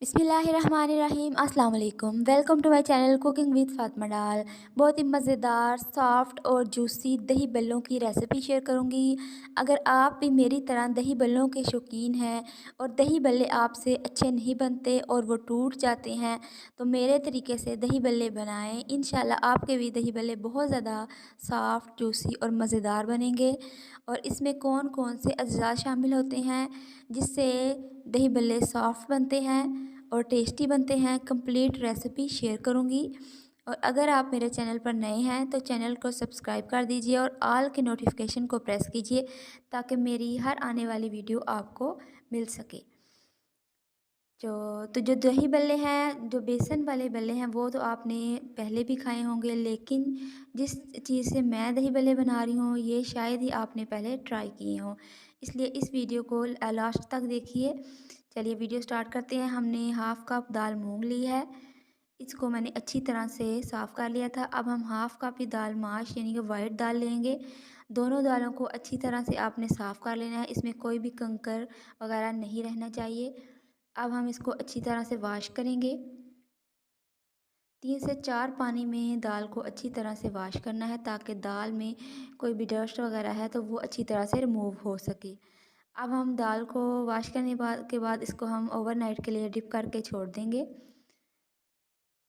बिस्मिल्लाहिर्रहमानिर्रहीम अस्सलाम वालेकुम। Welcome to my channel cooking with Fatima डाल। बहुत ही मज़ेदार सॉफ्ट और जूसी दही बल्लों की रेसिपी शेयर करूंगी। अगर आप भी मेरी तरह दही बल्लों के शौकीन हैं और दही बल्ले आपसे अच्छे नहीं बनते और वो टूट जाते हैं तो मेरे तरीके से दही बल्ले बनाएं। इंशाल्लाह आपके भी दही बल्ले बहुत ज़्यादा सॉफ्ट जूसी और मज़ेदार बनेंगे। और इसमें कौन कौन से अज्जा शामिल होते हैं जिससे दही बल्ले सॉफ्ट बनते हैं और टेस्टी बनते हैं, कंप्लीट रेसिपी शेयर करूंगी। और अगर आप मेरे चैनल पर नए हैं तो चैनल को सब्सक्राइब कर दीजिए और ऑल के नोटिफिकेशन को प्रेस कीजिए ताकि मेरी हर आने वाली वीडियो आपको मिल सके। जो दही बल्ले हैं, जो बेसन वाले बल्ले हैं, वो तो आपने पहले भी खाए होंगे, लेकिन जिस चीज़ से मैं दही बल्ले बना रही हूँ ये शायद ही आपने पहले ट्राई किए हों, इसलिए इस वीडियो को लास्ट तक देखिए। चलिए वीडियो स्टार्ट करते हैं। हमने हाफ़ कप दाल मूंग ली है, इसको मैंने अच्छी तरह से साफ़ कर लिया था। अब हम हाफ़ कप ही दाल माश यानी कि वाइट दाल लेंगे। दोनों दालों को अच्छी तरह से आपने साफ़ कर लेना है, इसमें कोई भी कंकर वगैरह नहीं रहना चाहिए। अब हम इसको अच्छी तरह से वॉश करेंगे। 3 से 4 पानी में दाल को अच्छी तरह से वॉश करना है ताकि दाल में कोई भी डस्ट वगैरह है तो वो अच्छी तरह से रिमूव हो सके। अब हम दाल को वॉश करने के बाद इसको हम ओवरनाइट के लिए डिप करके छोड़ देंगे।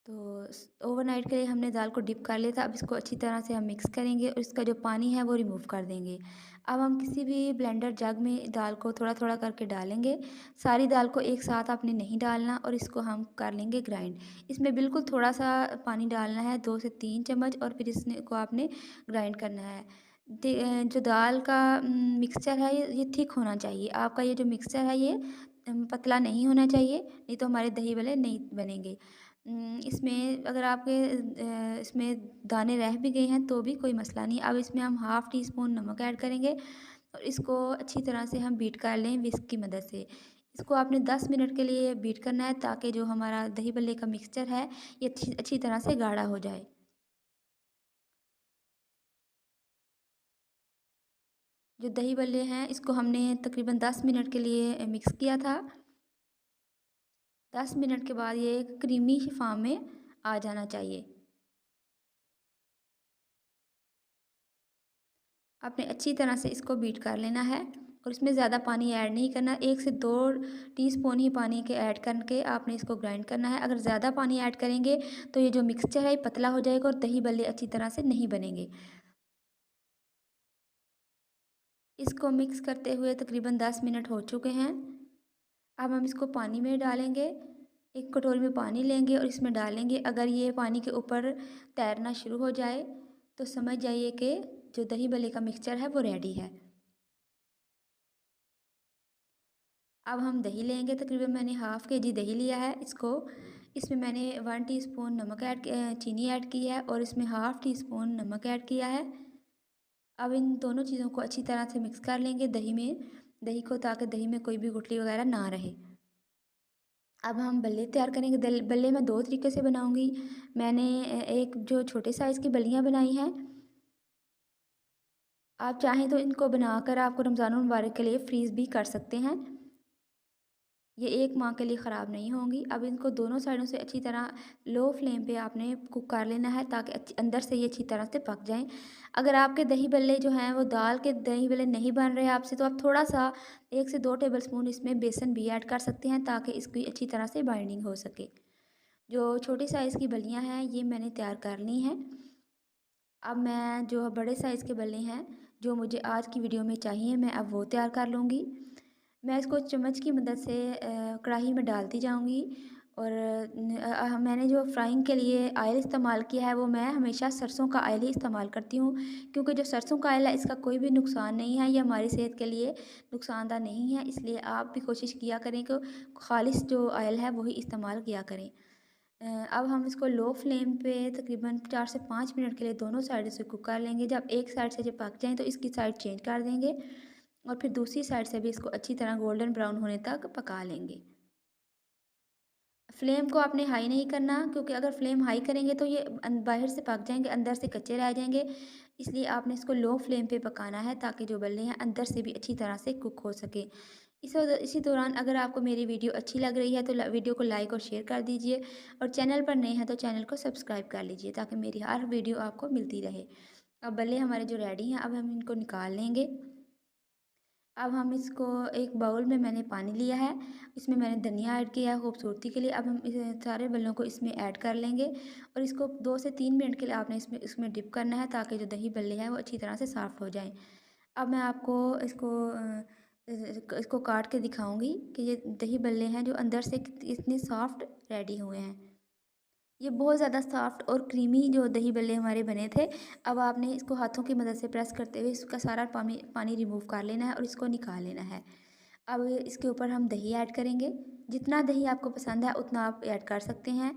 तो ओवरनाइट के लिए हमने दाल को डिप कर लिया था। अब इसको अच्छी तरह से हम मिक्स करेंगे और इसका जो पानी है वो रिमूव कर देंगे। अब हम किसी भी ब्लेंडर जग में दाल को थोड़ा थोड़ा करके डालेंगे। सारी दाल को एक साथ आपने नहीं डालना और इसको हम कर लेंगे ग्राइंड। इसमें बिल्कुल थोड़ा सा पानी डालना है, 2 से 3 चम्मच, और फिर इसको आपने ग्राइंड करना है। जो दाल का मिक्सचर है ये थिक होना चाहिए। आपका ये जो मिक्सचर है ये पतला नहीं होना चाहिए, नहीं तो हमारे दही वले नहीं बनेंगे। इसमें अगर आपके इसमें दाने रह भी गए हैं तो भी कोई मसला नहीं। अब इसमें हम हाफ़ टी स्पून नमक ऐड करेंगे और इसको अच्छी तरह से हम बीट कर लें विस्क की मदद से। इसको आपने 10 मिनट के लिए बीट करना है ताकि जो हमारा दही बल्ले का मिक्सचर है ये अच्छी अच्छी तरह से गाढ़ा हो जाए। जो दही बल्ले हैं इसको हमने तकरीबन 10 मिनट के लिए मिक्स किया था। 10 मिनट के बाद ये एक क्रीमी फॉर्म में आ जाना चाहिए। आपने अच्छी तरह से इसको बीट कर लेना है और इसमें ज़्यादा पानी ऐड नहीं करना। 1 से 2 टीस्पून ही पानी के ऐड करके आपने इसको ग्राइंड करना है। अगर ज़्यादा पानी ऐड करेंगे तो ये जो मिक्सचर है ये पतला हो जाएगा और दही बल्ले अच्छी तरह से नहीं बनेंगे। इसको मिक्स करते हुए तकरीबन 10 मिनट हो चुके हैं। अब हम इसको पानी में डालेंगे। एक कटोरी में पानी लेंगे और इसमें डालेंगे। अगर ये पानी के ऊपर तैरना शुरू हो जाए तो समझ जाइए कि जो दही बल्ले का मिक्सचर है वो रेडी है। अब हम दही लेंगे, तकरीबन मैंने हाफ़ केजी दही लिया है। इसमें मैंने 1 टीस्पून चीनी ऐड की है और इसमें हाफ़ टी स्पून नमक ऐड किया है। अब इन दोनों चीज़ों को अच्छी तरह से मिक्स कर लेंगे दही को, ताकि दही में कोई भी गुठली वगैरह ना रहे। अब हम बल्ले तैयार करेंगे। बल्ले मैं 2 तरीके से बनाऊंगी। मैंने एक जो छोटे साइज़ की बल्लियाँ बनाई हैं। आप चाहें तो इनको बनाकर आपको रमज़ान मुबारक के लिए फ्रीज़ भी कर सकते हैं। ये 1 माह के लिए ख़राब नहीं होंगी। अब इनको दोनों साइडों से अच्छी तरह लो फ्लेम पे आपने कुक कर लेना है ताकि अंदर से ये अच्छी तरह से पक जाएँ। अगर आपके दही बल्ले जो हैं वो दाल के दही बल्ले नहीं बन रहे आपसे तो आप थोड़ा-सा 1 से 2 टेबलस्पून इसमें बेसन भी ऐड कर सकते हैं ताकि इसकी अच्छी तरह से बाइंडिंग हो सके। जो छोटी साइज़ की बल्लियाँ हैं ये मैंने तैयार कर ली हैं। अब मैं जो बड़े साइज़ के बल्ले हैं जो मुझे आज की वीडियो में चाहिए मैं अब वो तैयार कर लूँगी। मैं इसको चम्मच की मदद से कढ़ाई में डालती जाऊँगी और मैंने जो फ्राइंग के लिए ऑयल इस्तेमाल किया है वो मैं हमेशा सरसों का ऑयल ही इस्तेमाल करती हूँ, क्योंकि जो सरसों का ऑयल है इसका कोई भी नुकसान नहीं है, ये हमारी सेहत के लिए नुकसानदार नहीं है। इसलिए आप भी कोशिश किया करें कि खालिस जो ऑयल है वही इस्तेमाल किया करें। अब हम इसको लो फ्लेम पे तकरीबन 4 से 5 मिनट के लिए दोनों साइड से कुक कर लेंगे। जब एक साइड से जब पक जाएँ तो इसकी साइड चेंज कर देंगे और फिर दूसरी साइड से भी इसको अच्छी तरह गोल्डन ब्राउन होने तक पका लेंगे। फ्लेम को आपने हाई नहीं करना, क्योंकि अगर फ्लेम हाई करेंगे तो ये बाहर से पक जाएंगे, अंदर से कच्चे रह जाएंगे। इसलिए आपने इसको लो फ्लेम पे पकाना है ताकि जो बल्ले हैं अंदर से भी अच्छी तरह से कुक हो सके। इसी दौरान अगर आपको मेरी वीडियो अच्छी लग रही है तो वीडियो को लाइक और शेयर कर दीजिए, और चैनल पर नए हैं तो चैनल को सब्सक्राइब कर लीजिए ताकि मेरी हर वीडियो आपको मिलती रहे। अब बल्ले हमारे जो रेडी हैं, अब हम इनको निकाल लेंगे। अब हम इसको एक बाउल में मैंने पानी लिया है, इसमें मैंने धनिया ऐड किया है खूबसूरती के लिए। अब हम इस सारे बल्लों को इसमें ऐड कर लेंगे और इसको 2 से 3 मिनट के लिए आपने इसमें डिप करना है ताकि जो दही बल्ले हैं वो अच्छी तरह से सॉफ्ट हो जाएँ। अब मैं आपको इसको काट के दिखाऊंगी कि ये दही बल्ले हैं जो अंदर से इतने सॉफ्ट रेडी हुए हैं। ये बहुत ज़्यादा सॉफ्ट और क्रीमी जो दही बल्ले हमारे बने थे। अब आपने इसको हाथों की मदद से प्रेस करते हुए इसका सारा पानी पानी रिमूव कर लेना है और इसको निकाल लेना है। अब इसके ऊपर हम दही ऐड करेंगे। जितना दही आपको पसंद है उतना आप ऐड कर सकते हैं।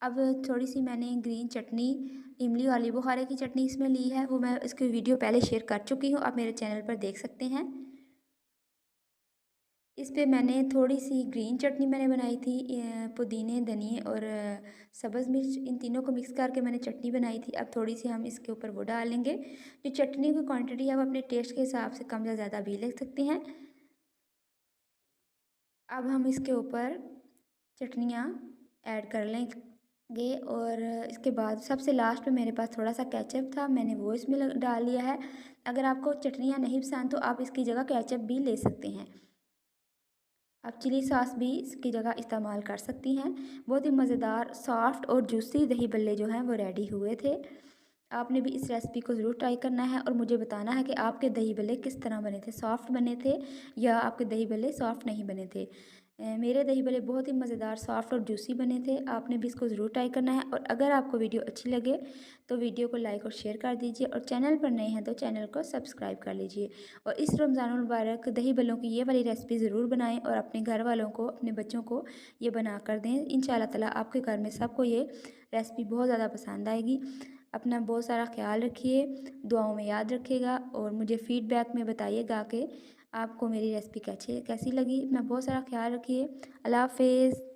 अब थोड़ी सी मैंने ग्रीन चटनी, इमली वाली बुखारे की चटनी इसमें ली है, वो मैं इसकी वीडियो पहले शेयर कर चुकी हूँ, आप मेरे चैनल पर देख सकते हैं। इस पे मैंने थोड़ी सी ग्रीन चटनी मैंने बनाई थी, पुदीने, धनिए और सब्ज़ मिर्च, इन तीनों को मिक्स करके मैंने चटनी बनाई थी। अब थोड़ी सी हम इसके ऊपर वो डालेंगे। जो चटनी की क्वांटिटी है वो अपने टेस्ट के हिसाब से कम या ज़्यादा भी ले सकते हैं। अब हम इसके ऊपर चटनियाँ ऐड कर लेंगे और इसके बाद सबसे लास्ट में मेरे पास थोड़ा सा केचप था, मैंने वो इसमें डाल लिया है। अगर आपको चटनियाँ नहीं पसंद तो आप इसकी जगह केचप भी ले सकते हैं। आप चिली सॉस भी इसकी जगह इस्तेमाल कर सकती हैं। बहुत ही मज़ेदार, सॉफ्ट और जूसी दही बल्ले जो हैं वो रेडी हुए थे। आपने भी इस रेसिपी को ज़रूर ट्राई करना है और मुझे बताना है कि आपके दही बल्ले किस तरह बने थे, सॉफ्ट बने थे या आपके दही बल्ले सॉफ्ट नहीं बने थे। मेरे दही बल्ले बहुत ही मज़ेदार, सॉफ्ट और जूसी बने थे। आपने भी इसको ज़रूर ट्राई करना है और अगर आपको वीडियो अच्छी लगे तो वीडियो को लाइक और शेयर कर दीजिए, और चैनल पर नए हैं तो चैनल को सब्सक्राइब कर लीजिए। और इस रमज़ानुल मुबारक दही बल्लों की ये वाली रेसिपी ज़रूर बनाएं और अपने घर वालों को, अपने बच्चों को ये बना कर दें। इंशाअल्लाह ताला आपके घर में सबको ये रेसिपी बहुत ज़्यादा पसंद आएगी। अपना बहुत सारा ख्याल रखिए, दुआओं में याद रखिएगा और मुझे फ़ीडबैक में बताइएगा कि आपको मेरी रेसिपी कैसी लगी। अपना बहुत सारा ख्याल रखिए। अल्लाह हाफ़िज़।